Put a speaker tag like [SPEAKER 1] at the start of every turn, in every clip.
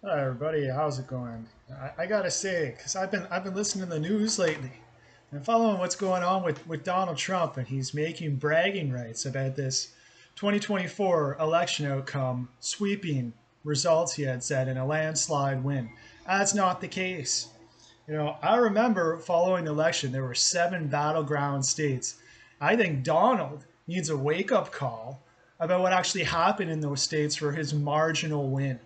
[SPEAKER 1] Hi everybody, how's it going? I gotta say, because I've been listening to the news lately and following what's going on with Donald Trump, and he's making bragging rights about this 2024 election outcome, sweeping results he had said in a landslide win. That's not the case. I remember following the election, there were seven battleground states. I think Donald needs a wake up call about what actually happened in those states for his marginal win.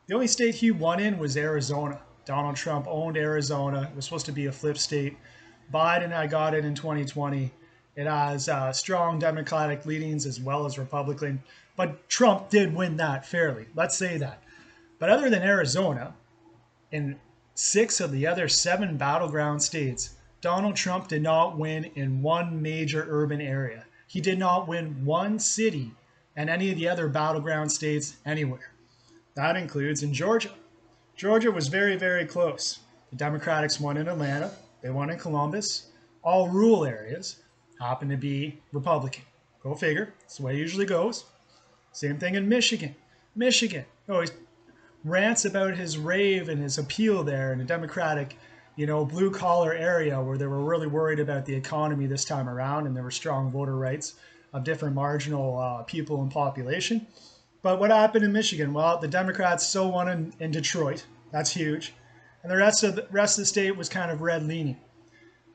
[SPEAKER 1] The only state he won in was Arizona. Donald Trump owned Arizona. It was supposed to be a flip state. Biden had got it in 2020. It has strong Democratic leanings as well as Republican. But Trump did win that fairly. Let's say that. But other than Arizona, in six of the other seven battleground states, Donald Trump did not win in one major urban area. He did not win one city in any of the other battleground states anywhere. That includes in Georgia. Georgia was very, very close. The Democrats won in Atlanta, they won in Columbus. All rural areas happen to be Republican. Go figure. That's the way it usually goes. Same thing in Michigan. Michigan always rants about his rave and his appeal there in a Democratic, blue collar area where they were really worried about the economy this time around, and there were strong voter rights of different marginal people and population. But what happened in Michigan? Well, the Democrats still won in Detroit. That's huge. And the rest of the state was kind of red leaning.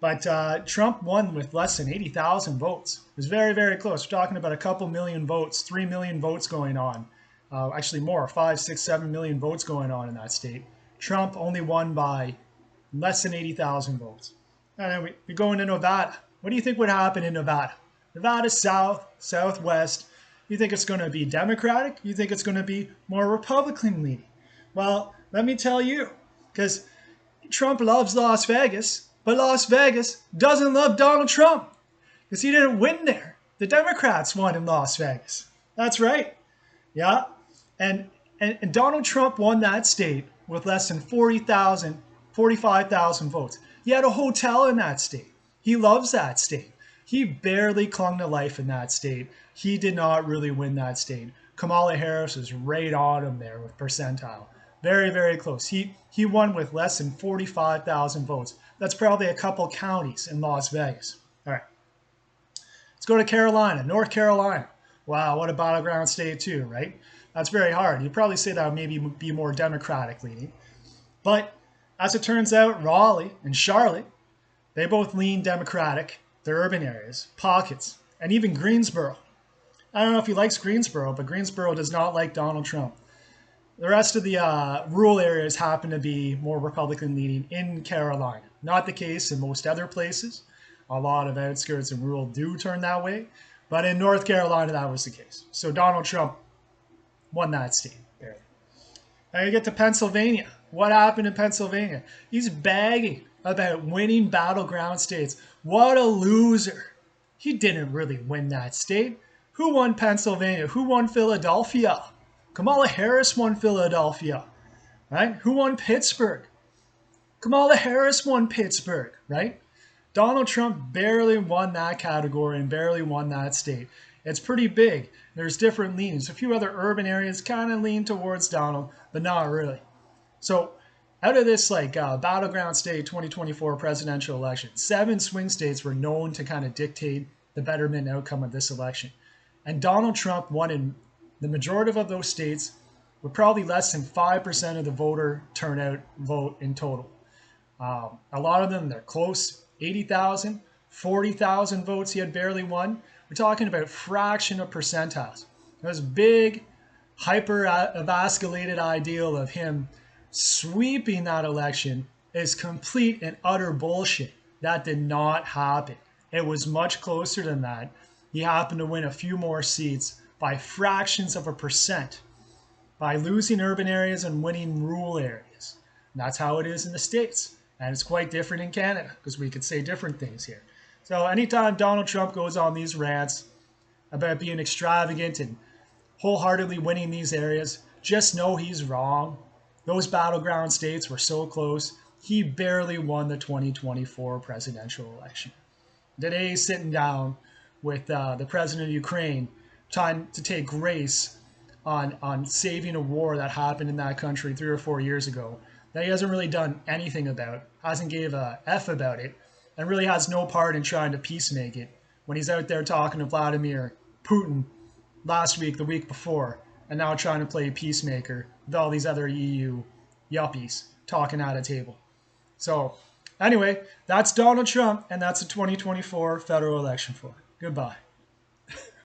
[SPEAKER 1] But Trump won with less than 80,000 votes. It was very, very close. We're talking about a couple million votes, 3 million votes going on. Actually, more, 5, 6, 7 million votes going on in that state. Trump only won by less than 80,000 votes. And then we go into Nevada. What do you think would happen in Nevada? Nevada South, Southwest. You think it's going to be Democratic? You think it's going to be more Republican leaning? Well, let me tell you, because Trump loves Las Vegas, but Las Vegas doesn't love Donald Trump because he didn't win there. The Democrats won in Las Vegas. That's right. Yeah. And Donald Trump won that state with less than 40,000, 45,000 votes. He had a hotel in that state. He loves that state. He barely clung to life in that state. He did not really win that state. Kamala Harris was right on him there with percentile. Very, very close. He won with less than 45,000 votes. That's probably a couple counties in Las Vegas. All right. Let's go to Carolina, North Carolina. Wow, what a battleground state too, right? That's very hard. You'd probably say that would maybe be more Democratic leaning. But as it turns out, Raleigh and Charlotte, they both lean Democratic. They're urban areas, pockets, and even Greensboro. I don't know if he likes Greensboro, but Greensboro does not like Donald Trump. The rest of the rural areas happen to be more Republican leaning in Carolina. Not the case in most other places. A lot of outskirts and rural do turn that way. But in North Carolina, that was the case. So Donald Trump won that state, barely. Now you get to Pennsylvania. What happened in Pennsylvania? He's bagging about winning battleground states. What a loser. He didn't really win that state. Who won Pennsylvania? Who won Philadelphia? Kamala Harris won Philadelphia, right? Who won Pittsburgh? Kamala Harris won Pittsburgh, right? Donald Trump barely won that category and barely won that state. It's pretty big. There's different leanings. A few other urban areas kind of lean towards Donald, but not really. So out of this battleground state 2024 presidential election, seven swing states were known to kind of dictate the betterment outcome of this election. And Donald Trump won in the majority of those states with probably less than 5% of the voter turnout vote in total. A lot of them, they're close, 80,000, 40,000 votes he had barely won. We're talking about a fraction of percentiles. This big, hyper-emasculated ideal of him sweeping that election is complete and utter bullshit. That did not happen. It was much closer than that. He happened to win a few more seats by fractions of a percent by losing urban areas and winning rural areas. And that's how it is in the States. And it's quite different in Canada because we could say different things here. So anytime Donald Trump goes on these rants about being extravagant and wholeheartedly winning these areas, just know he's wrong. Those battleground states were so close. He barely won the 2024 presidential election. Today he's sitting down with the president of Ukraine trying to take grace on saving a war that happened in that country 3 or 4 years ago that he hasn't really done anything about, hasn't gave a F about it, and really has no part in trying to peacemake it when he's out there talking to Vladimir Putin last week, the week before, and now trying to play peacemaker with all these other EU yuppies talking at a table. So, anyway, that's Donald Trump, and that's the 2024 federal election for. Goodbye.